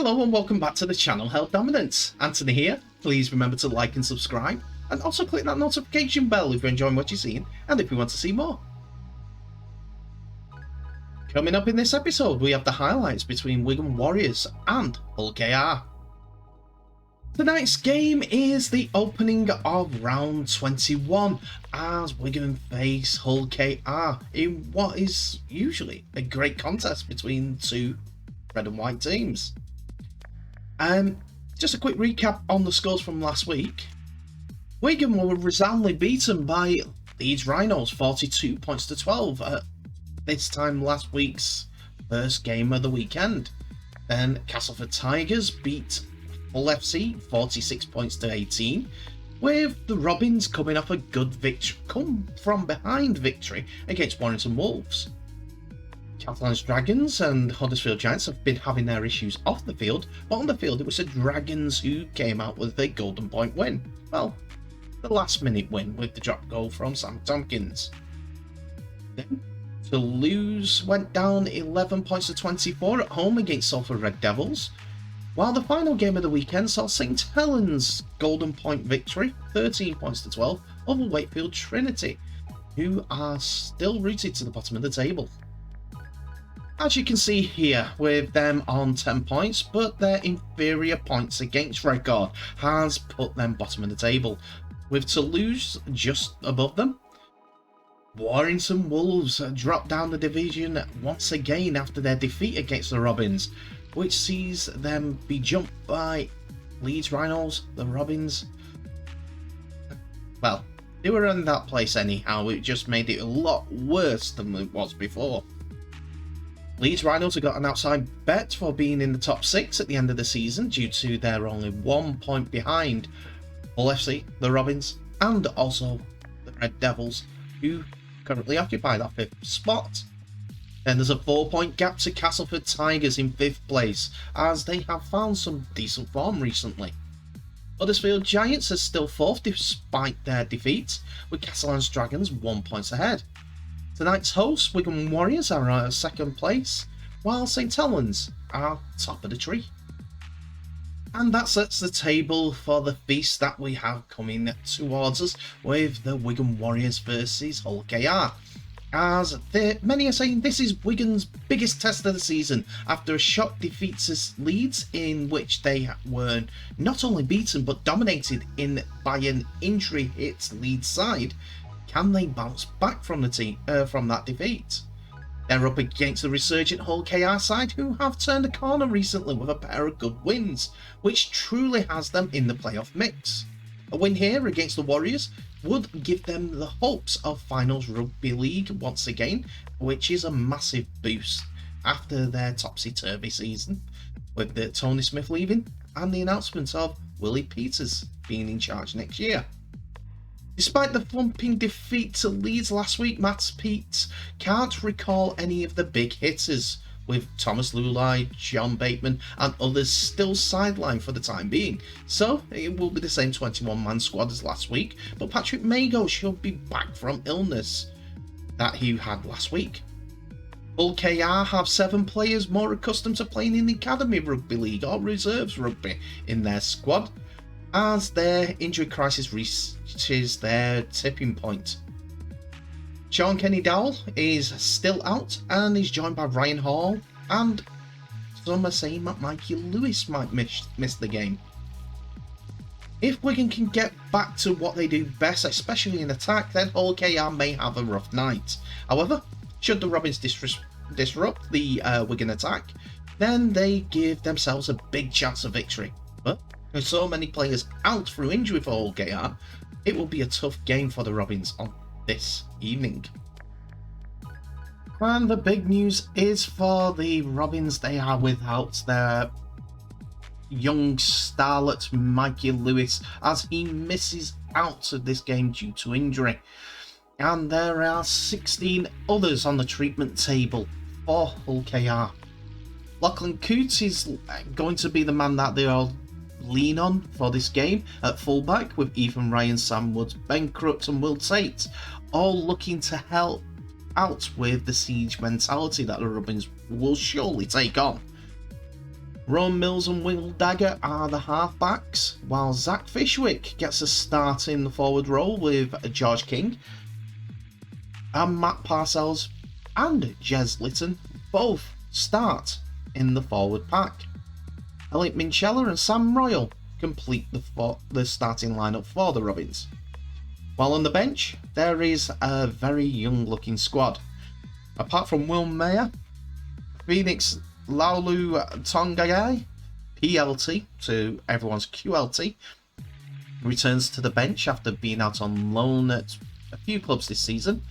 Hello and welcome back to the channel Held Dominance. Anthony here. Please remember to like and subscribe, and also click that notification bell if you're enjoying what you're seeing and if you want to see more. Coming up in this episode, we have the highlights between Wigan Warriors and Hull KR. Tonight's game is the opening of round 21 as Wigan face Hull KR in what is usually a great contest between two red and white teams. Just a quick recap on the scores from last week. Wigan were resoundingly beaten by Leeds Rhinos 42 points to 12 at this time last week's first game of the weekend. Then Castleford Tigers beat Hull FC 46 points to 18, with the Robins coming off a good come from behind victory against Warrington Wolves. Catalan's Dragons and Huddersfield Giants have been having their issues off the field, but on the field it was the Dragons who came out with a golden point win. Well, the last minute win with the drop goal from Sam Tompkins. Then Toulouse went down 11 points to 24 at home against Salford Red Devils, while the final game of the weekend saw St Helens' golden point victory 13 points to 12 over Wakefield Trinity, who are still rooted to the bottom of the table. As you can see here, with them on 10 points, but their inferior points against record has put them bottom of the table, with Toulouse just above them. Warrington Wolves dropped down the division once again after their defeat against the Robins, which sees them be jumped by Leeds Rhinos, the Robins. Well, they were in that place anyhow, it just made it a lot worse than it was before. Leeds Rhinos have got an outside bet for being in the top 6 at the end of the season due to they're only 1 point behind Hull FC, the Robins, and also the Red Devils, who currently occupy that 5th spot. Then there's a 4-point gap to Castleford Tigers in 5th place, as they have found some decent form recently. Huddersfield Giants are still 4th despite their defeat, with Catalan's Dragons 1 point ahead. Tonight's hosts, Wigan Warriors, are at 2nd place, while St Helens are top of the tree. And that sets the table for the feast that we have coming towards us with the Wigan Warriors versus Hull KR. As many are saying, this is Wigan's biggest test of the season after a shock defeat to Leeds, in which they were not only beaten but dominated by an injury-hit Leeds side. Can they bounce back from that defeat? They're up against the resurgent Hull KR side, who have turned a corner recently with a pair of good wins, which truly has them in the playoff mix. A win here against the Warriors would give them the hopes of Finals Rugby League once again, which is a massive boost after their topsy-turvy season, with Tony Smith leaving and the announcement of Willie Peters being in charge next year. Despite the thumping defeat to Leeds last week, Matt Peets can't recall any of the big hitters, with Thomas Lulai, John Bateman and others still sidelined for the time being. So it will be the same 21-man squad as last week, but Patrick Mago should be back from illness that he had last week. Hull KR have 7 players more accustomed to playing in the Academy Rugby League or Reserves Rugby in their squad, as their injury crisis reaches their tipping point. Sean Kenny Dowell is still out and is joined by Ryan Hall, and some are saying that Mikey Lewis might miss the game. If Wigan can get back to what they do best, especially in attack, then Hull KR may have a rough night. However, should the Robins disrupt the Wigan attack, then they give themselves a big chance of victory. But with so many players out through injury for Hull KR, it will be a tough game for the Robins on this evening. And the big news is for the Robins, they are without their young starlet Mikey Lewis, as he misses out of this game due to injury. And there are 16 others on the treatment table for Hull KR. Lachlan Coote is going to be the man that they all lean on for this game at fullback, with Ethan Ryan, Sam Woods, Ben Crooks and Will Tate all looking to help out with the siege mentality that the Robins will surely take on. Ron Mills and Will Dagger are the halfbacks, while Zach Fishwick gets a start in the forward role with George King, and Matt Parcells and Jez Litton both start in the forward pack. Elliot Minchella and Sam Royal complete the starting lineup for the Robins. While on the bench, there is a very young looking squad. Apart from Will Mayer, Phoenix Laulu Tongagai, PLT to everyone's QLT, returns to the bench after being out on loan at a few clubs this season,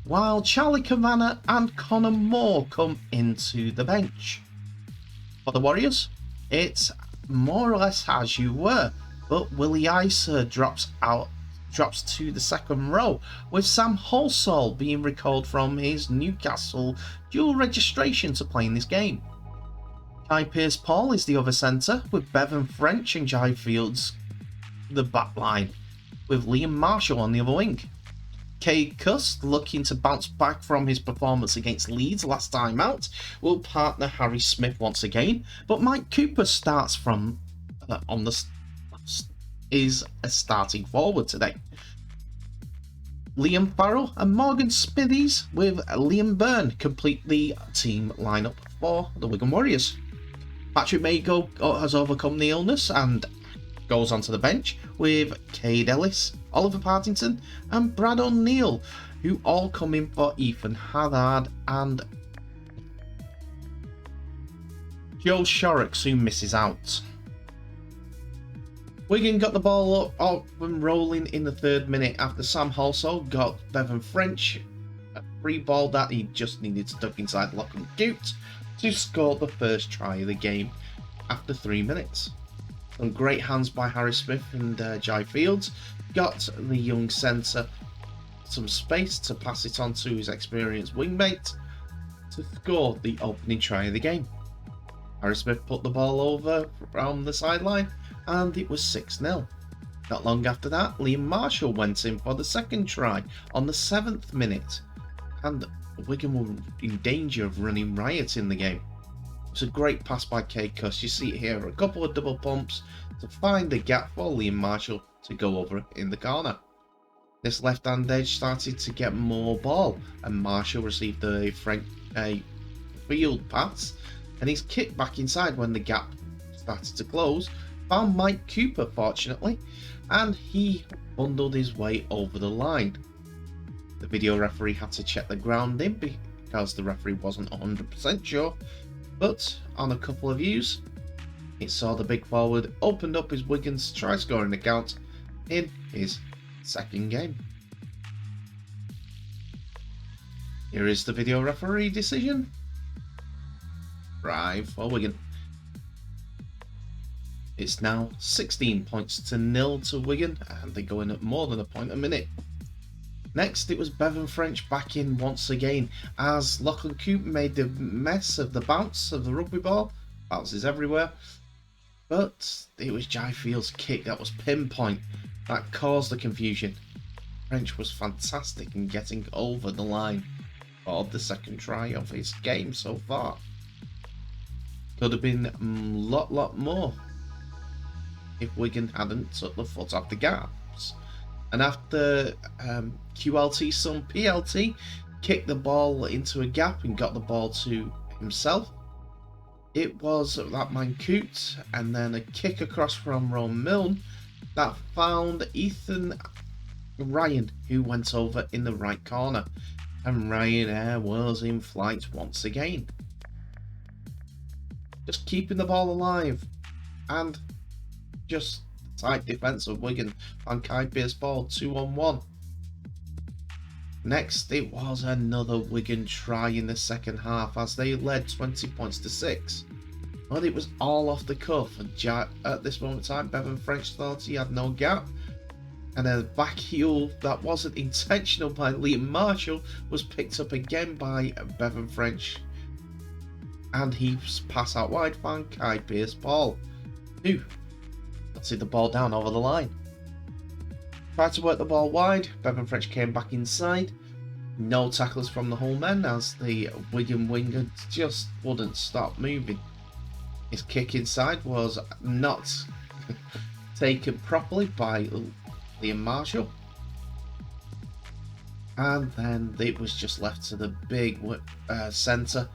while Charlie Cavanagh and Connor Moore come into the bench. For the Warriors, it's more or less as you were, but Willie Iser drops to the second row, with Sam Halsall being recalled from his Newcastle dual registration to play in this game. Kai Pearce-Paul is the other centre, with Bevan French and Jai Fields the back line, with Liam Marshall on the other wing. Cade Cust, looking to bounce back from his performance against Leeds last time out, will partner Harry Smith once again, but Mike Cooper starts is a starting forward today. Liam Farrell and Morgan Smithies with Liam Byrne complete the team lineup for the Wigan Warriors. Patrick Mago has overcome the illness and goes onto the bench with Cade Ellis, Oliver Partington and Brad O'Neill, who all come in for Ethan Haddad and Joe Shorrocks, who misses out. Wigan got the ball up and rolling in the 3rd minute after Sam Halsall got Bevan French a free ball that he just needed to duck inside lock and Goot to score the first try of the game after 3 minutes. Some great hands by Harry Smith and Jai Fields got the young centre some space to pass it on to his experienced wingmate to score the opening try of the game. Harry Smith put the ball over around the sideline and it was 6-0. Not long after that, Liam Marshall went in for the second try on the 7th minute, and Wigan were in danger of running riot in the game. It was a great pass by Cade Cust. You see it here, a couple of double pumps to find the gap for Liam Marshall to go over in the corner. This left-hand edge started to get more ball, and Marshall received a field pass, and he's kicked back inside when the gap started to close. Found Mike Cooper, fortunately, and he bundled his way over the line. The video referee had to check the grounding because the referee wasn't 100% sure, but on a couple of views, it saw the big forward opened up his Wigan's try-scoring account in his second game. Here is the video referee decision. Try for Wigan. It's now 16 points to 0 to Wigan, and they're going at more than a point a minute. Next, it was Bevan French back in once again, as Lachlan Coop made the mess of the bounce of the rugby ball. Bounces everywhere. But it was Jai Fields' kick that was pinpoint that caused the confusion. French was fantastic in getting over the line for the second try of his game so far. Could have been a lot more if Wigan hadn't took the foot off the gas. And after QLT, some PLT kicked the ball into a gap and got the ball to himself. It was that man Coote, and then a kick across from Ron Milne that found Ethan Ryan, who went over in the right corner. And Ryanair was in flight once again. Just keeping the ball alive, and just tight defence of Wigan and Kai Pearce-Paul 2-on-1. Next, it was another Wigan try in the second half as they led 20 points to 6. But it was all off the cuff, and at this moment in time, Bevan French thought he had no gap, and a back heel that wasn't intentional by Liam Marshall was picked up again by Bevan French, and he passed out wide for Kai Pearce-Paul, who dotted the ball down over the line. Tried to work the ball wide, Bevan French came back inside. No tackles from the whole men as the Wigan winger just wouldn't stop moving. His kick inside was not taken properly by Liam Marshall. And then it was just left to the big centre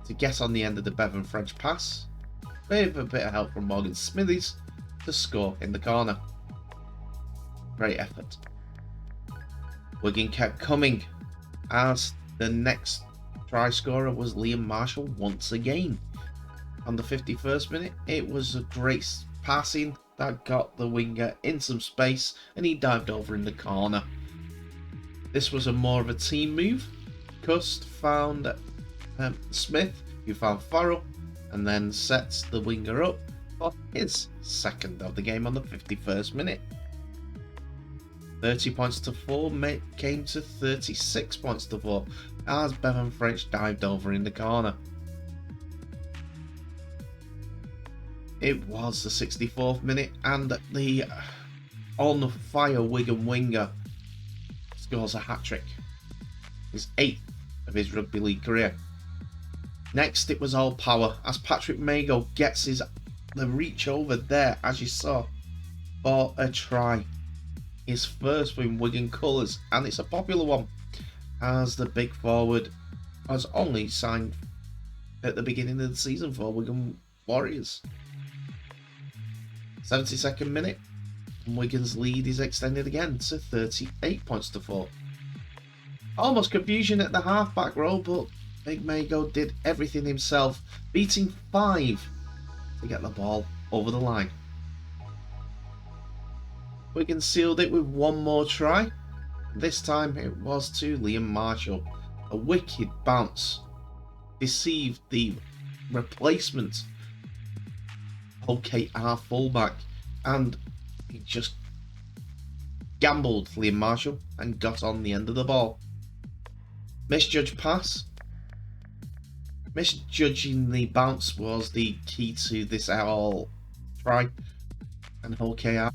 to get on the end of the Bevan French pass, with a bit of help from Morgan Smithies to score in the corner. Great effort. Wigan kept coming as the next try scorer was Liam Marshall once again. On the 51st minute, it was a great passing that got the winger in some space and he dived over in the corner. This was more of a team move. Cust found Smith, who found Farrell, and then sets the winger up for his second of the game on the 51st minute. 30 points to 4 came to 36 points to 4 as Bevan French dived over in the corner. It was the 64th minute and the on fire Wigan winger scores a hat-trick, his 8th of his rugby league career. Next it was all power as Patrick Mago gets the reach over there, as you saw, for a try. His first in Wigan colours, and it's a popular one as the big forward was only signed at the beginning of the season for Wigan Warriors. 72nd minute, and Wigan's lead is extended again to 38 points to 4. Almost confusion at the half-back row, but Big Mago did everything himself, beating 5 to get the ball over the line. Wigan sealed it with one more try. This time it was to Liam Marshall. A wicked bounce deceived the replacement OKR fullback, and he just gambled Liam Marshall and got on the end of the ball. Misjudged pass. Misjudging the bounce was the key to this all try and OKR.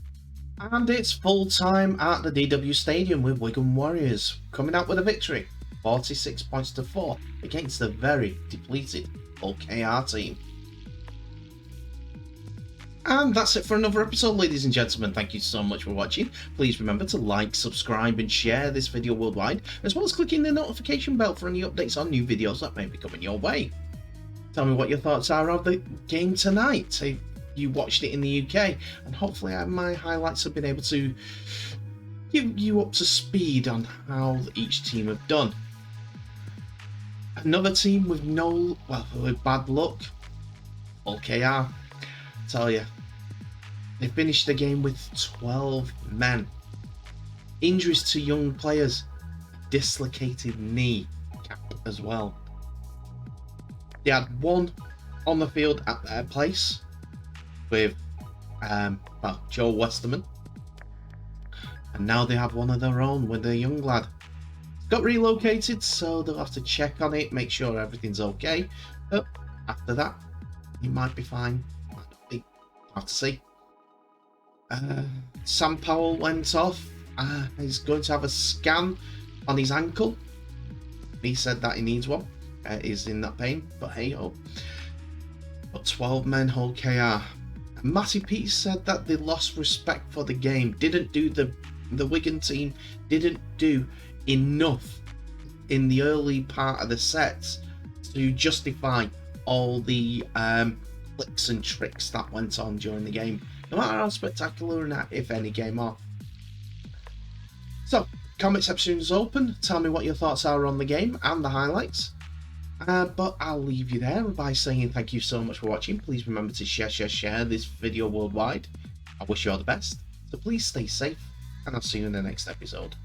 And it's full time at the DW Stadium with Wigan Warriors coming out with a victory, 46 points to 4 against a very depleted OKR team. And that's it for another episode, ladies and gentlemen. Thank you so much for watching. Please remember to like, subscribe and share this video worldwide, as well as clicking the notification bell for any updates on new videos that may be coming your way. Tell me what your thoughts are of the game tonight. If you watched it in the UK, and hopefully my highlights have been able to give you up to speed on how each team have done. Another team with with bad luck, OKR. Tell you, they finished the game with 12 men. Injuries to young players, dislocated knee cap as well. They had one on the field at their place with Joe Westerman, and now they have one of their own with a young lad. Got relocated, so they'll have to check on it, make sure everything's okay. But after that, he might be fine. Have to see. Sam Powell went off. He's going to have a scan on his ankle. He said that he needs one. He's in that pain, but hey ho. But 12 men OKR. Matty Pete said that they lost respect for the game. Didn't do the Wigan team didn't do enough in the early part of the sets to justify all the flicks and tricks that went on during the game, no matter how spectacular and if any game off. So, comment section is open. Tell me what your thoughts are on the game and the highlights. But I'll leave you there by saying thank you so much for watching. Please remember to share this video worldwide. I wish you all the best. So please stay safe, and I'll see you in the next episode.